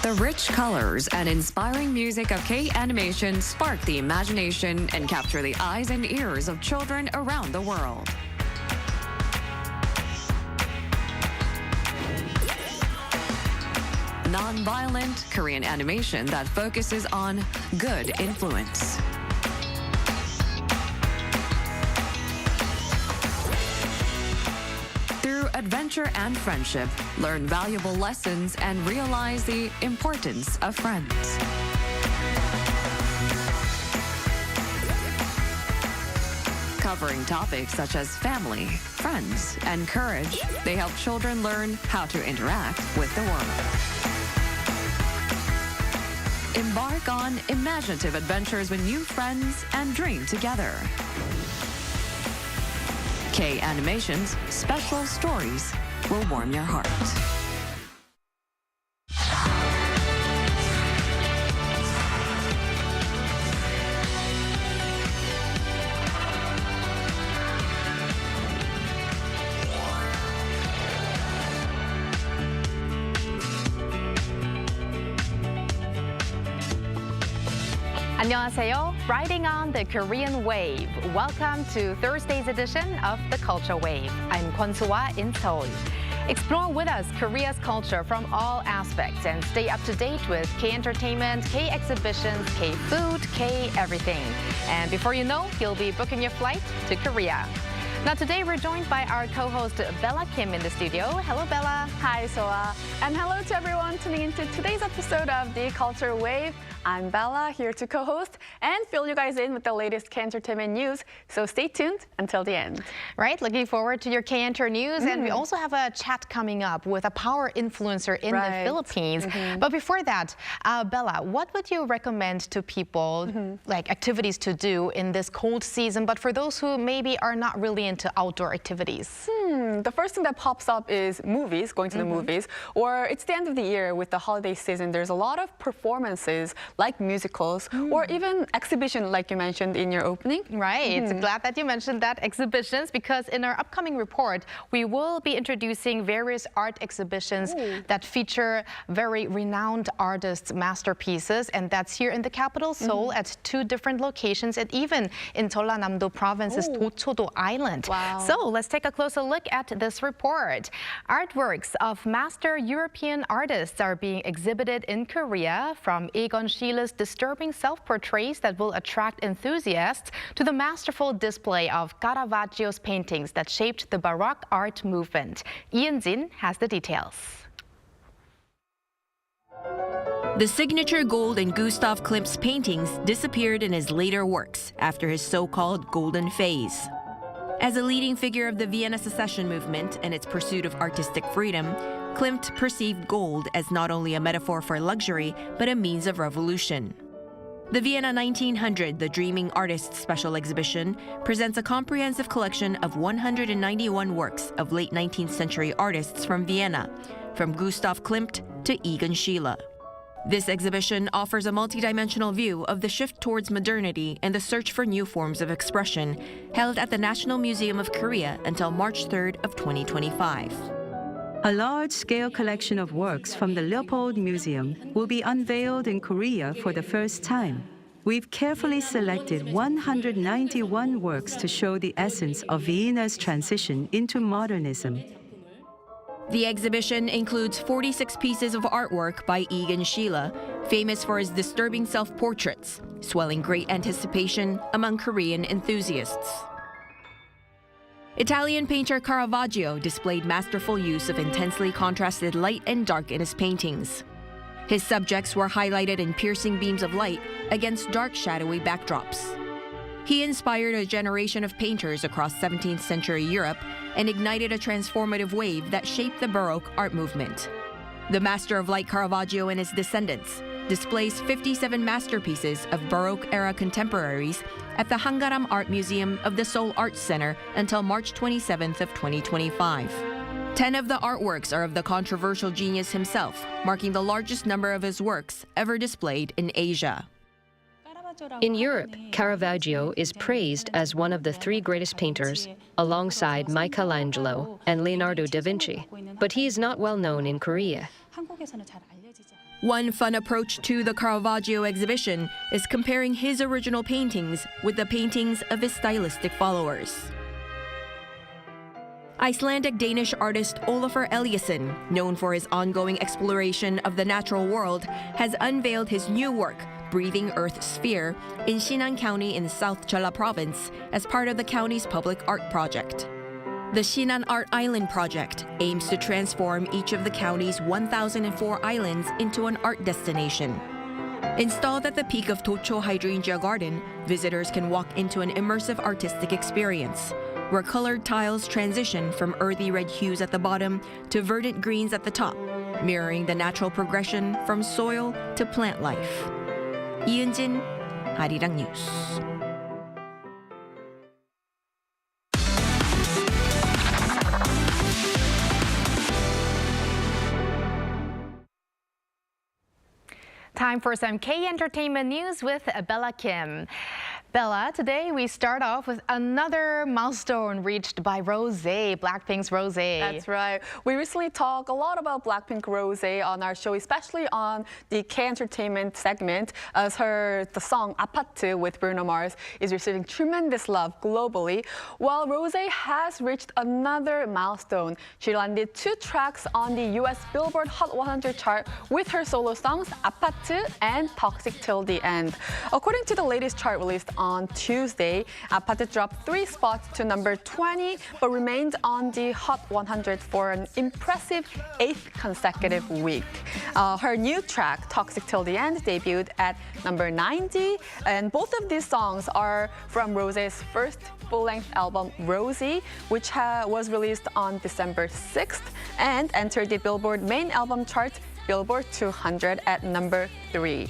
The rich colors and inspiring music of K-animation spark the imagination and capture the eyes and ears of children around the world. Non-violent Korean animation that focuses on good influence. Through adventure and friendship, learn valuable lessons and realize the importance of friends. Covering topics such as family, friends, and courage, they help children learn how to interact with the world. Embark on imaginative adventures with new friends and dream together. K-Animation's special stories will warm your heart. 안녕하세요. Riding on the Korean wave. Welcome to Thursday's edition of the Culture Wave. I'm Kwon Soo-hwa in Seoul. Explore with us Korea's culture from all aspects and stay up to date with K-entertainment, K-exhibitions, K-food, K-everything. And before you know, you'll be booking your flight to Korea. Now today we're joined by our co-host Bella Kim in the studio. Hello Bella. Hi Soa. And hello to everyone tuning into today's episode of the Culture Wave. I'm Bella, here to co-host and fill you guys in with the latest K-entertainment news. So stay tuned until the end. Right, looking forward to your K-enter news. And we also have a chat coming up with a power influencer in the Philippines. But before that, Bella, what would you recommend to people, like activities to do in this cold season, but for those who maybe are not really into outdoor activities? The first thing that pops up is movies, going to the movies, or it's the end of the year with the holiday season. There's a lot of performances like musicals or even exhibition like you mentioned in your opening. Right. Glad that you mentioned that, exhibitions, because in our upcoming report, we will be introducing various art exhibitions that feature very renowned artists' masterpieces, and that's here in the capital, Seoul, at 2 different locations, and even in Jeollanam-do Province's Dochodo Island. Wow. So let's take a closer look at this report. Artworks of master European artists are being exhibited in Korea, from Egon Schiele's disturbing self-portraits that will attract enthusiasts to the masterful display of Caravaggio's paintings that shaped the Baroque art movement. Ian Jin has the details. The signature gold in Gustav Klimt's paintings disappeared in his later works after his so-called golden phase. As a leading figure of the Vienna secession movement and its pursuit of artistic freedom, Klimt perceived gold as not only a metaphor for luxury, but a means of revolution. The Vienna 1900, the Dreaming Artists Special Exhibition, presents a comprehensive collection of 191 works of late 19th century artists from Vienna, from Gustav Klimt to Egon Schiele. This exhibition offers a multidimensional view of the shift towards modernity and the search for new forms of expression, held at the National Museum of Korea until March 3rd of 2025. A large-scale collection of works from the Leopold Museum will be unveiled in Korea for the first time. We've carefully selected 191 works to show the essence of Vienna's transition into modernism. The exhibition includes 46 pieces of artwork by Egon Schiele, famous for his disturbing self-portraits, swelling great anticipation among Korean enthusiasts. Italian painter Caravaggio displayed masterful use of intensely contrasted light and dark in his paintings. His subjects were highlighted in piercing beams of light against dark, shadowy backdrops. He inspired a generation of painters across 17th century Europe and ignited a transformative wave that shaped the Baroque art movement. The Master of Light Caravaggio and his descendants displays 57 masterpieces of Baroque-era contemporaries at the Hangaram Art Museum of the Seoul Arts Center until March 27th of 2025. 10 of the artworks are of the controversial genius himself, marking the largest number of his works ever displayed in Asia. In Europe, Caravaggio is praised as one of the three greatest painters, alongside Michelangelo and Leonardo da Vinci, but he is not well known in Korea. One fun approach to the Caravaggio exhibition is comparing his original paintings with the paintings of his stylistic followers. Icelandic-Danish artist Olafur Eliasson, known for his ongoing exploration of the natural world, has unveiled his new work, Breathing Earth Sphere, in Sinan County in South Jeolla Province as part of the county's public art project. The Sinan Art Island project aims to transform each of the county's 1,004 islands into an art destination. Installed at the peak of Tocho Hydrangea Garden, visitors can walk into an immersive artistic experience, where colored tiles transition from earthy red hues at the bottom to verdant greens at the top, mirroring the natural progression from soil to plant life. 이은진, 아리랑 뉴스. Time for some K-entertainment news with Bella Kim. Bella, today we start off with another milestone reached by Rosé, BLACKPINK's Rosé. That's right. We recently talked a lot about BLACKPINK Rosé on our show, especially on the K-entertainment segment, as the song 아파트 with Bruno Mars is receiving tremendous love globally. While Rosé has reached another milestone. She landed 2 tracks on the US Billboard Hot 100 chart with her solo songs 아파트 and Toxic Till the End. According to the latest chart released on Tuesday, 아파트 dropped 3 spots to number 20, but remained on the Hot 100 for an impressive 8th consecutive week. Her new track, Toxic Till the End, debuted at number 90, and both of these songs are from Rosé's first full-length album, Rosie, which was released on December 6th and entered the Billboard main album chart, Billboard 200 at number 3.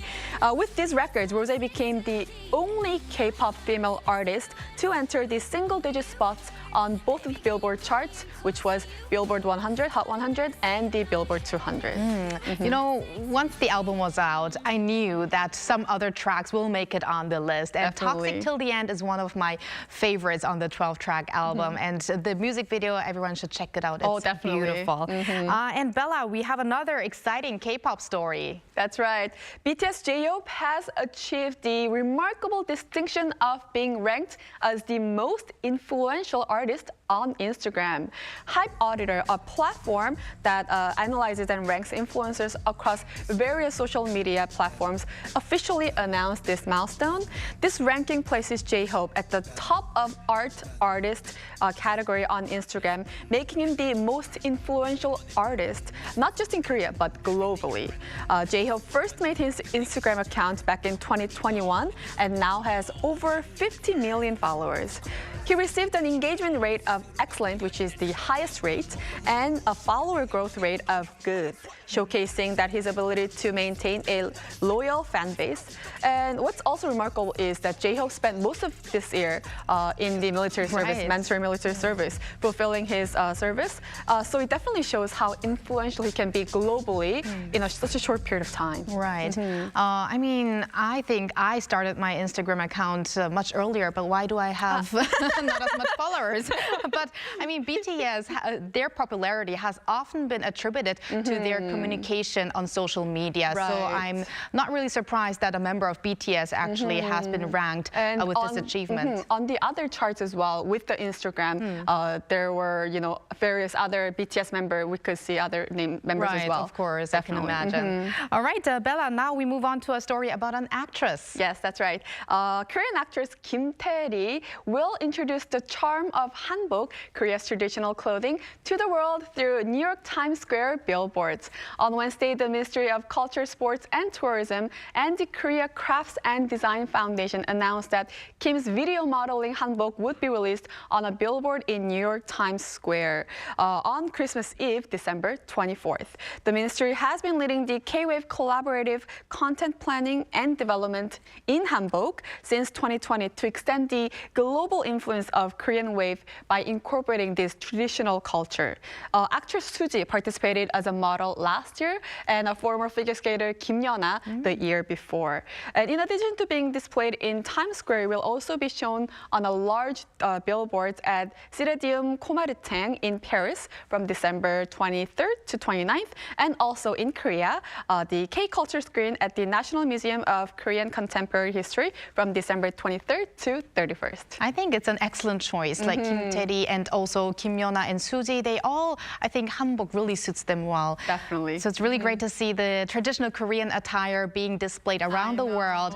With these records, Rosé became the only K-pop female artist to enter the single-digit spots on both of the Billboard charts, which was Billboard 100, Hot 100, and the Billboard 200. You know, once the album was out, I knew that some other tracks will make it on the list. And Definitely. Toxic Till the End is one of my favorites on the 12-track album. And the music video, everyone should check it out. It's definitely. beautiful. And Bella, we have another exciting K-pop story. That's right. BTS J-Hope has achieved the remarkable distinction of being ranked as the most influential artist on Instagram. Hype Auditor, a platform that analyzes and ranks influencers across various social media platforms, officially announced this milestone. This ranking places J-Hope at the top of artist category on Instagram, making him the most influential artist, not just in Korea, but globally. J-Hope first made his Instagram account back in 2021 and now has over 50 million followers. He received an engagement rate of excellent, which is the highest rate, and a follower growth rate of good, showcasing that his ability to maintain a loyal fan base. And what's also remarkable is that J-Hope spent most of this year in the military service, mandatory military service, fulfilling his service. So it definitely shows how influential he can be globally in such a short period of time. Right. I mean, I think I started my Instagram account much earlier, but why do I have not as much followers? But I mean, BTS, their popularity has often been attributed to their communication on social media. Right. So I'm not really surprised that a member of BTS actually has been ranked with this achievement. On the other charts as well, with the Instagram, there were, various other BTS members. We could see other members as well. Of course, Definitely. I can imagine. All right, Bella, now we move on to a story about an actress. Yes, that's right. Korean actress Kim Tae-ri will introduce the charm of hanbok, Korea's traditional clothing, to the world through New York Times Square billboards. On Wednesday, the Ministry of Culture, Sports and Tourism and the Korea Crafts and Design Foundation announced that Kim's video modeling hanbok would be released on a billboard in New York Times Square on Christmas Eve, December 24th. The ministry has been leading the K-Wave collaborative content planning and development in hanbok since 2020 to extend the global influence of Korean wave by incorporating this traditional culture. Actress Suji participated as a model last year and a former figure skater Kim Yeona the year before. And in addition to being displayed in Times Square, it will also be shown on a large billboard at Stadium Komaritang in Paris from December 23rd to 29th, and also in Korea, the K-Culture screen at the National Museum of Korean Contemporary History from December 23rd to 31st. I think it's an excellent choice. Like Kim Tae-ri and also Kim Yeona and Suji, they all, I think hanbok really suits them well. Definitely. So it's really great to see the traditional Korean attire being displayed around the world.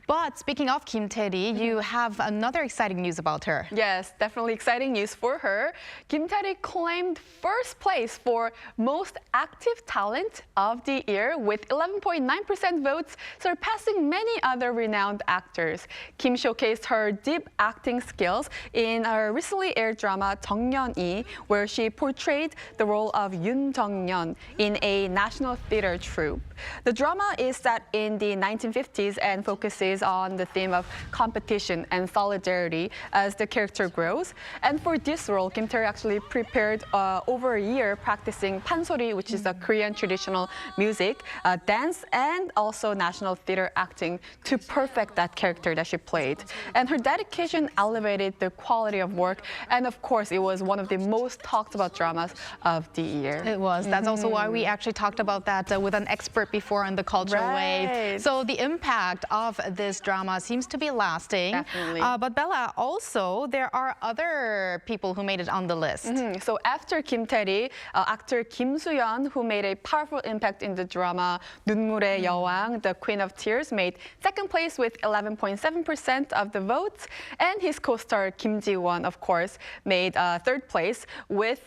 But speaking of Kim Tae-ri, you have another exciting news about her. Yes, definitely exciting news for her. Kim Tae-ri claimed first place for Most Active Talent of the Year with 11.9% votes, surpassing many other renowned actors. Kim showcased her deep acting skills in her recently aired drama 정년이, where she portrayed the role of Yoon Jung-yeon in a national theater troupe. The drama is set in the 1950s and focuses on the theme of competition and solidarity as the character grows. And for this role, Kim Tae-ri actually prepared over a year practicing pansori, which is a Korean traditional music, dance, and also national theater acting to perfect that character that she played. And her dedication elevated the quality of work. And of course, it was one of the most talked about dramas of the year. It was. That's also why we actually talked about that with an expert before on the Culture Wave. So the impact of this drama seems to be lasting. Definitely. But Bella, also, there are other people who made it on the list. So after Kim Tae-ri, actor Kim Soo-yeon, who made a powerful impact in the drama 눈물의 여왕, the Queen of Tears, made second place with 11.7% of the votes. And his co-star Kim Ji-won, of course, made third place with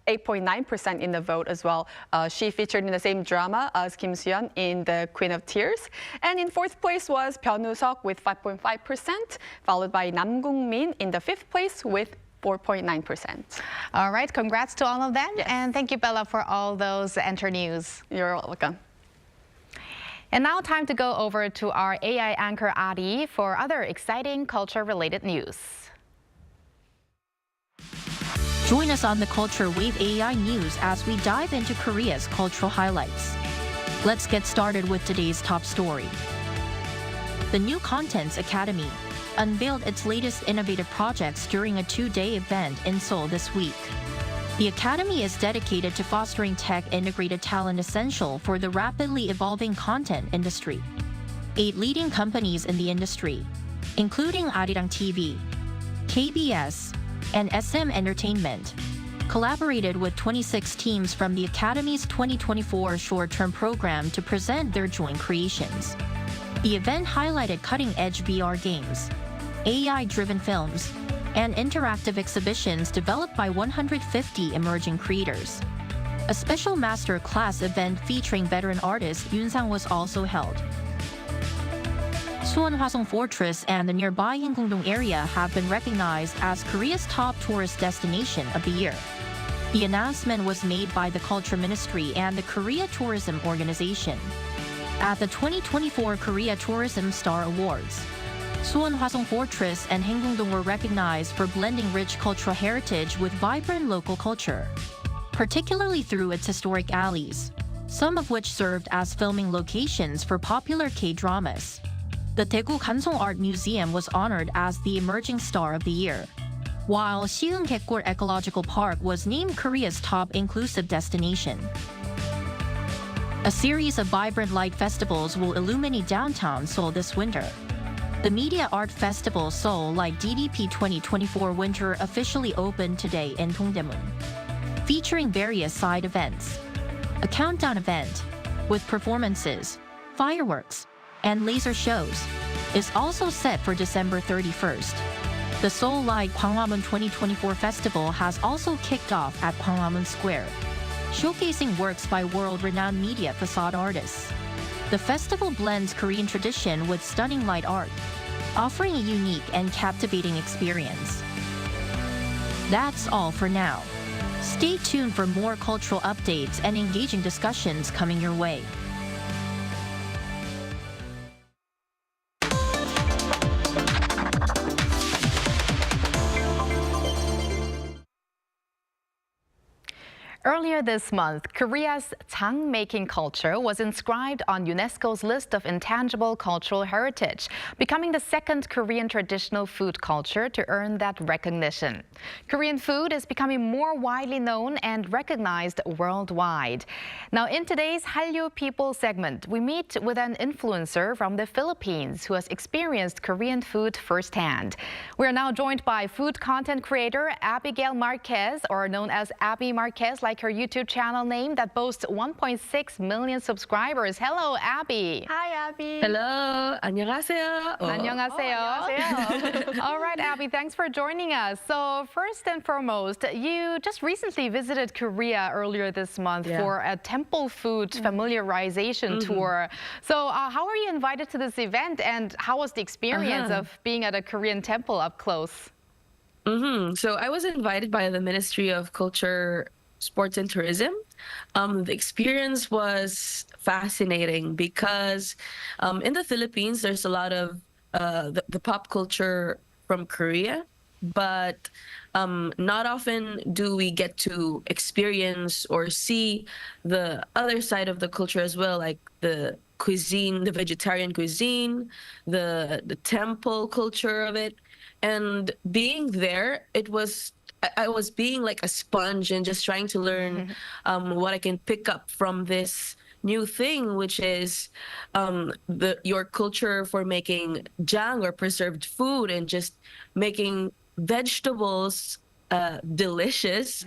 8.9% in the vote as well. She featured in the same drama as Kim Soo-yeon in The Queen of Tears. And in fourth place was Byun-woo-seok with 5.5%, followed by Nam Kung-min in the fifth place with 4.9%. All right, congrats to all of them. Yes. And thank you, Bella, for all those Enter News. You're welcome. And now time to go over to our AI anchor, Ari, for other exciting culture-related news. Join us on the Culture Wave AI News as we dive into Korea's cultural highlights. Let's get started with today's top story. The New Contents Academy unveiled its latest innovative projects during a two-day event in Seoul this week. The Academy is dedicated to fostering tech-integrated talent essential for the rapidly evolving content industry. 8 leading companies in the industry, including Arirang TV, KBS, and SM Entertainment, collaborated with 26 teams from the Academy's 2024 short-term program to present their joint creations. The event highlighted cutting-edge VR games, AI-driven films, and interactive exhibitions developed by 150 emerging creators. A special master class event featuring veteran artist Yoon Sang was also held. Suwon Hwasong Fortress and the nearby Hingkungdong area have been recognized as Korea's top tourist destination of the year. The announcement was made by the Culture Ministry and the Korea Tourism Organization. At the 2024 Korea Tourism Star Awards, Suwon Hwasong Fortress and Hingkungdong were recognized for blending rich cultural heritage with vibrant local culture, particularly through its historic alleys, some of which served as filming locations for popular K-dramas. The Daegu Gansong Art Museum was honored as the Emerging Star of the Year, while Siheung Gekgor Ecological Park was named Korea's top inclusive destination. A series of vibrant light festivals will illuminate downtown Seoul this winter. The Media Art Festival Seoul Light DDP 2024 Winter officially opened today in Dongdaemun, featuring various side events. A countdown event with performances, fireworks, and laser shows is also set for December 31st. The Seoul Light Gwanghwamun 2024 Festival has also kicked off at Gwanghwamun Square, showcasing works by world-renowned media facade artists. The festival blends Korean tradition with stunning light art, offering a unique and captivating experience. That's all for now. Stay tuned for more cultural updates and engaging discussions coming your way. Earlier this month, Korea's jang-making culture was inscribed on UNESCO's list of intangible cultural heritage, becoming the second Korean traditional food culture to earn that recognition. Korean food is becoming more widely known and recognized worldwide. Now, in today's Hallyu People segment, we meet with an influencer from the Philippines who has experienced Korean food firsthand. We are now joined by food content creator Abigail Marquez, or known as Abby Marquez, like her YouTube channel name that boasts 1.6 million subscribers. Hello, Abby. Hi, Abby. Hello. 안녕하세요. 안녕하세요. All right, Abby, thanks for joining us. So first and foremost, you just recently visited Korea earlier this month for a temple food familiarization tour. So how were you invited to this event, and how was the experience of being at a Korean temple up close? So I was invited by the Ministry of Culture, Sports and Tourism. The experience was fascinating because in the Philippines, there's a lot of the pop culture from Korea, but not often do we get to experience or see the other side of the culture as well, like the cuisine, the vegetarian cuisine, the temple culture of it. And being there, I was being like a sponge and just trying to learn what I can pick up from this new thing, which is your culture for making jang or preserved food and just making vegetables delicious.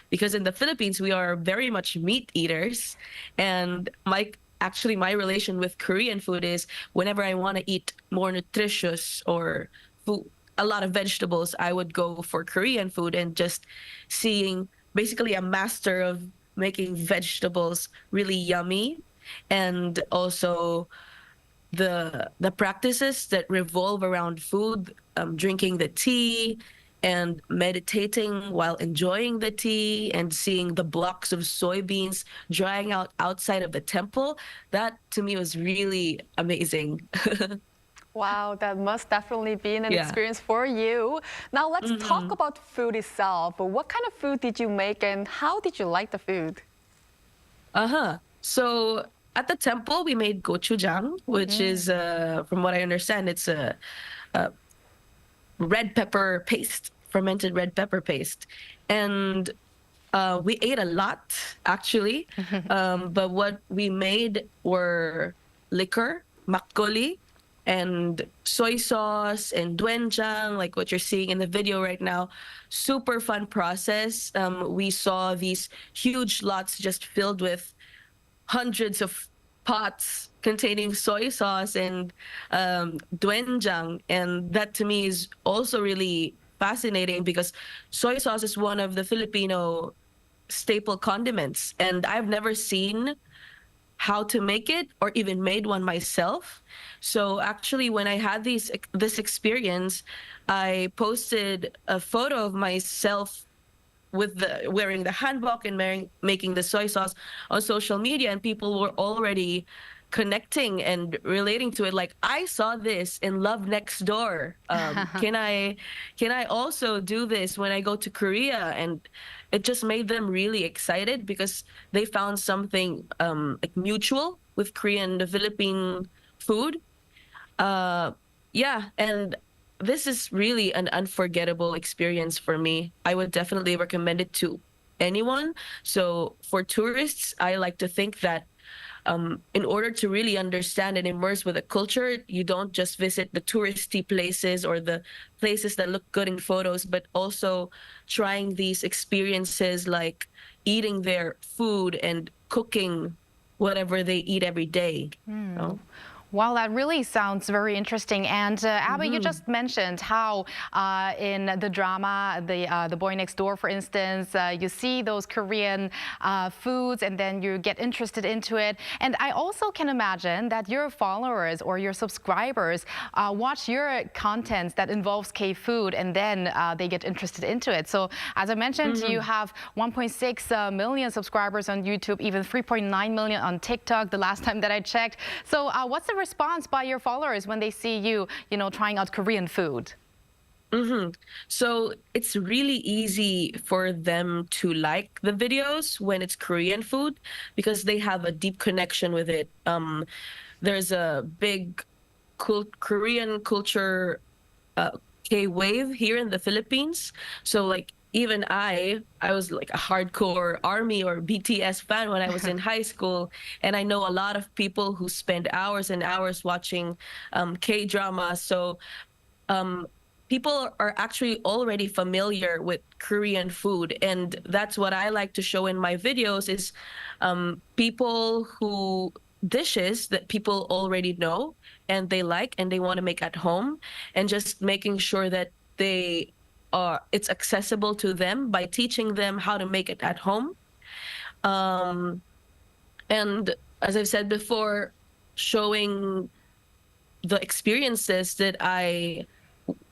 Because in the Philippines, we are very much meat eaters. And my relation with Korean food is whenever I want to eat more nutritious or food, a lot of vegetables, I would go for Korean food, and just seeing basically a master of making vegetables really yummy, and also the practices that revolve around food, drinking the tea and meditating while enjoying the tea, and seeing the blocks of soybeans drying out outside of the temple. That to me was really amazing. Wow, that must definitely be an experience for you. Now let's talk about food itself. What kind of food did you make, and how did you like the food? So at the temple, we made gochujang, which is, from what I understand, it's a red pepper paste, fermented red pepper paste. And we ate a lot, actually. But what we made were liquor, makgeolli, and soy sauce and doenjang, like what you're seeing in the video right now. Super fun process. We saw these huge lots just filled with hundreds of pots containing soy sauce and doenjang. And that to me is also really fascinating because soy sauce is one of the Filipino staple condiments. And I've never seen how to make it or even made one myself. So actually, when I had this experience, I posted a photo of myself with wearing the hanbok and making the soy sauce on social media, and people were already connecting and relating to it. Like, I saw this in Love Next Door. Can I also do this when I go to Korea? And it just made them really excited because they found something like mutual with Korean, the Philippine food. And this is really an unforgettable experience for me. I would definitely recommend it to anyone. So for tourists, I like to think that in order to really understand and immerse with the culture, you don't just visit the touristy places or the places that look good in photos, but also trying these experiences like eating their food and cooking whatever they eat every day. You know? Wow, that really sounds very interesting. And Abby, you just mentioned how in the drama, the Boy Next Door, for instance, you see those Korean foods and then you get interested into it. And I also can imagine that your followers or your subscribers watch your content that involves K-food and then they get interested into it. So as I mentioned, you have 1.6 million subscribers on YouTube, even 3.9 million on TikTok the last time that I checked. So what's the response by your followers when they see you, trying out Korean food? So it's really easy for them to like the videos when it's Korean food because they have a deep connection with it. There's a big Korean culture K-wave here in the Philippines. So like even I was like a hardcore ARMY or BTS fan when I was in high school. And I know a lot of people who spend hours and hours watching K-drama. So people are actually already familiar with Korean food. And that's what I like to show in my videos is dishes that people already know and they like and they want to make at home, and just making sure that it's accessible to them by teaching them how to make it at home. And as I've said before, showing the experiences that I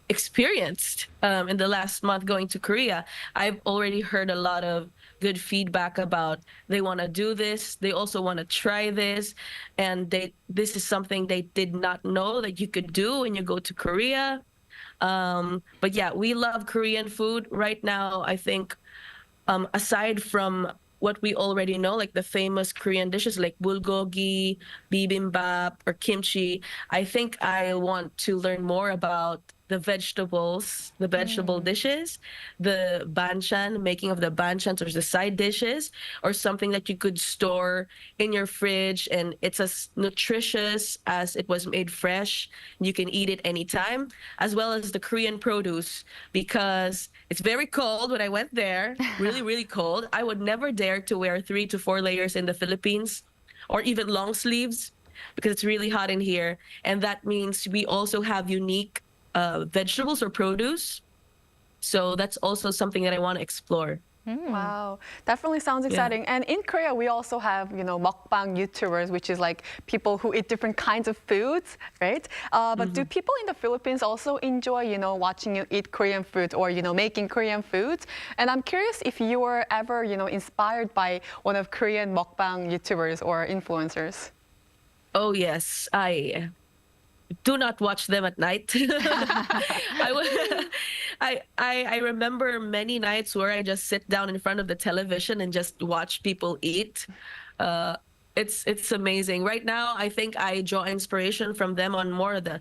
experienced in the last month going to Korea. I've already heard a lot of good feedback about they want to do this. They also want to try this. And this is something they did not know that you could do when you go to Korea. But yeah, we love Korean food right now. I think aside from what we already know, like the famous Korean dishes like bulgogi, bibimbap, or kimchi, I think I want to learn more about the vegetables, the vegetable dishes, the banchan, making of the banchans or the side dishes, or something that you could store in your fridge and it's as nutritious as it was made fresh. You can eat it anytime, as well as the Korean produce, because it's very cold when I went there, really, really cold. I would never dare to wear 3 to 4 layers in the Philippines or even long sleeves because it's really hot in here. And that means we also have unique vegetables or produce. So that's also something that I want to explore. Wow, definitely sounds exciting. And in Korea, we also have, mukbang YouTubers, which is like people who eat different kinds of foods, right? But do people in the Philippines also enjoy, watching you eat Korean food or, making Korean foods? And I'm curious if you were ever, inspired by one of Korean mukbang YouTubers or influencers. Oh, yes. I do not watch them at night. I remember many nights where I just sit down in front of the television and just watch people eat. It's amazing. Right now, I think I draw inspiration from them on more of the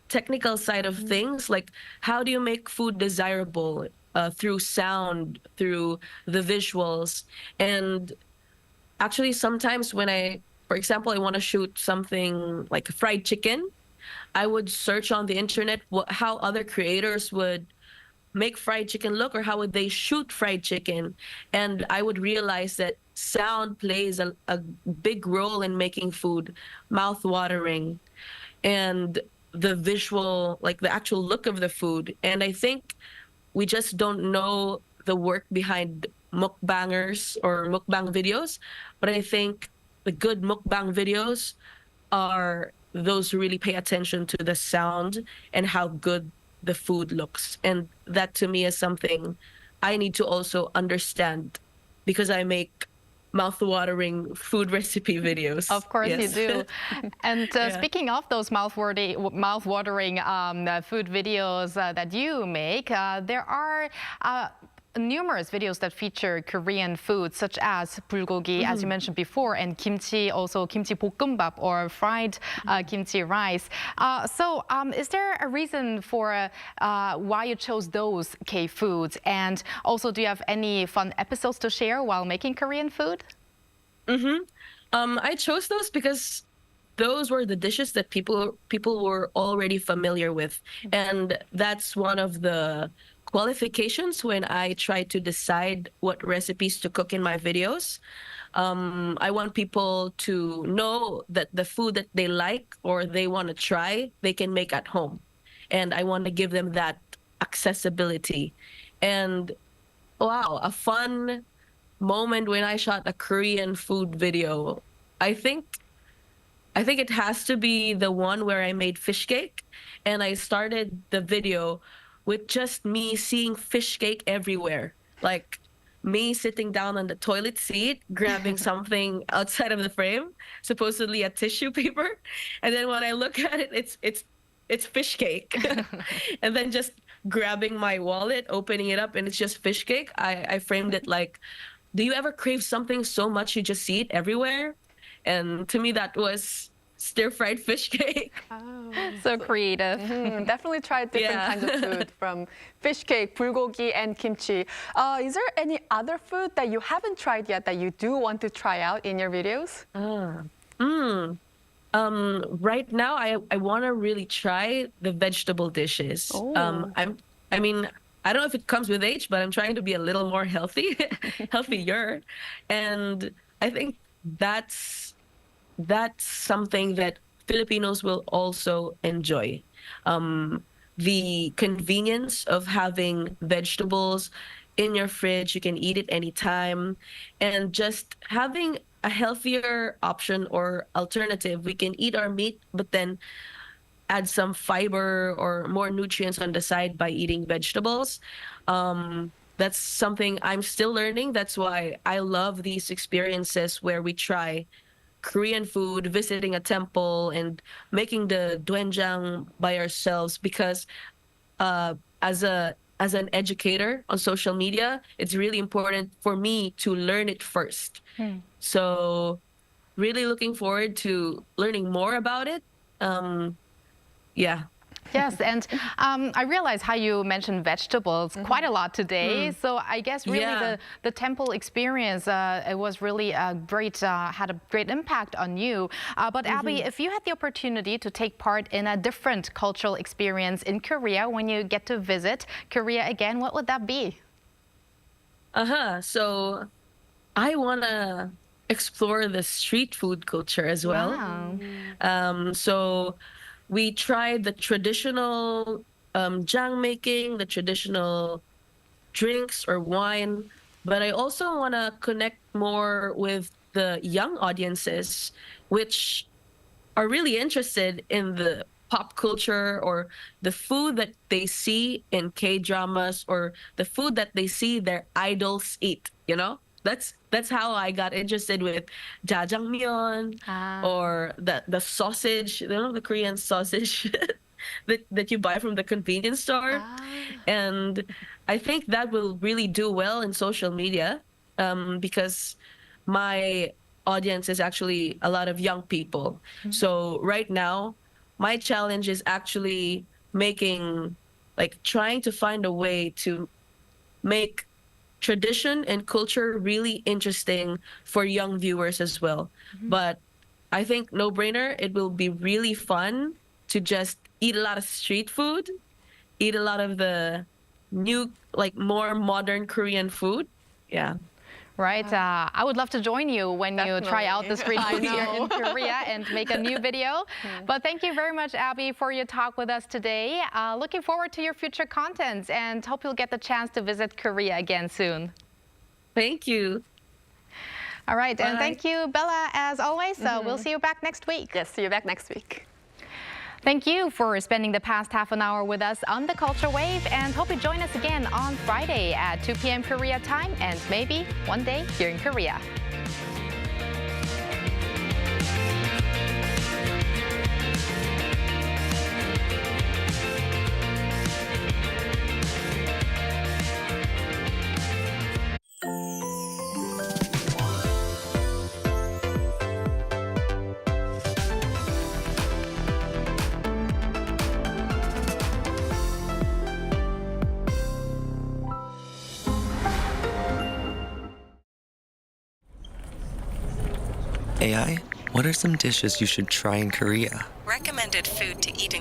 technical side of things, like how do you make food desirable through sound, through the visuals. And actually, sometimes when for example, I want to shoot something like fried chicken, I would search on the internet how other creators would make fried chicken look or how would they shoot fried chicken. And I would realize that sound plays a big role in making food mouth-watering and the visual, like the actual look of the food. And I think we just don't know the work behind mukbangers or mukbang videos. But I think the good mukbang videos are those who really pay attention to the sound and how good the food looks. And that to me is something I need to also understand because I make mouth-watering food recipe videos. Of course you do. And speaking of those mouth-watering food videos that you make, there are numerous videos that feature Korean foods such as bulgogi, as you mentioned before, and kimchi, also kimchi bokkeumbap or fried kimchi rice. So is there a reason for why you chose those K foods? And also, do you have any fun episodes to share while making Korean food? I chose those because those were the dishes that people were already familiar with. And that's one of the qualifications when I try to decide what recipes to cook in my videos. I want people to know that the food that they like or they want to try, they can make at home. And I want to give them that accessibility. And wow, a fun moment when I shot a Korean food video. I think it has to be the one where I made fish cake, and I started the video with just me seeing fish cake everywhere. Like me sitting down on the toilet seat, grabbing something outside of the frame, supposedly a tissue paper. And then when I look at it, it's fish cake. And then just grabbing my wallet, opening it up, and it's just fish cake. I framed it like, do you ever crave something so much you just see it everywhere? And to me, that was stir-fried fish cake. Oh, So creative. definitely try different Yeah. kinds of food, from fish cake, bulgogi, and kimchi. Is there any other food that you haven't tried yet that you do want to try out in your videos? Right now, I want to really try the vegetable dishes. Oh. I mean, I don't know if it comes with age, but I'm trying to be a little more healthy, healthier. And I think that's something that Filipinos will also enjoy. The convenience of having vegetables in your fridge, you can eat it anytime, and just having a healthier option or alternative. We can eat our meat, but then add some fiber or more nutrients on the side by eating vegetables. That's something I'm still learning. That's why I love these experiences where we try Korean food, visiting a temple, and making the doenjang by ourselves. Because as an educator on social media, it's really important for me to learn it first. So really looking forward to learning more about it. Yeah. Yes, and I realize how you mentioned vegetables quite a lot today. So I guess really Yeah. the temple experience, it was really had a great impact on you. But Abby, if you had the opportunity to take part in a different cultural experience in Korea when you get to visit Korea again, what would that be? So I want to explore the street food culture as well. Wow. So we tried the traditional jang making, the traditional drinks or wine, but I also want to connect more with the young audiences, which are really interested in the pop culture or the food that they see in K-dramas or the food that they see their idols eat, you know? That's how I got interested with jjajangmyeon or the sausage, you know, the Korean sausage that you buy from the convenience store. And I think that will really do well in social media because my audience is actually a lot of young people. So right now, my challenge is actually trying to find a way to make tradition and culture really interesting for young viewers as well. But I think no brainer, it will be really fun to just eat a lot of street food, eat a lot of the new, like more modern Korean food. Yeah. Right. I would love to join you when you try out the street I food here know. in Korea and make a new video. But thank you very much, Abby, for your talk with us today. Looking forward to your future content and hope you'll get the chance to visit Korea again soon. Thank you. All right. And Bye. thank you, Bella, as always. We'll see you back next week. Yes, see you back next week. Thank you for spending the past half an hour with us on the Culture Wave, and hope you join us again on Friday at 2 p.m. Korea time and maybe one day here in Korea. AI, what are some dishes you should try in Korea? Recommended food to eat in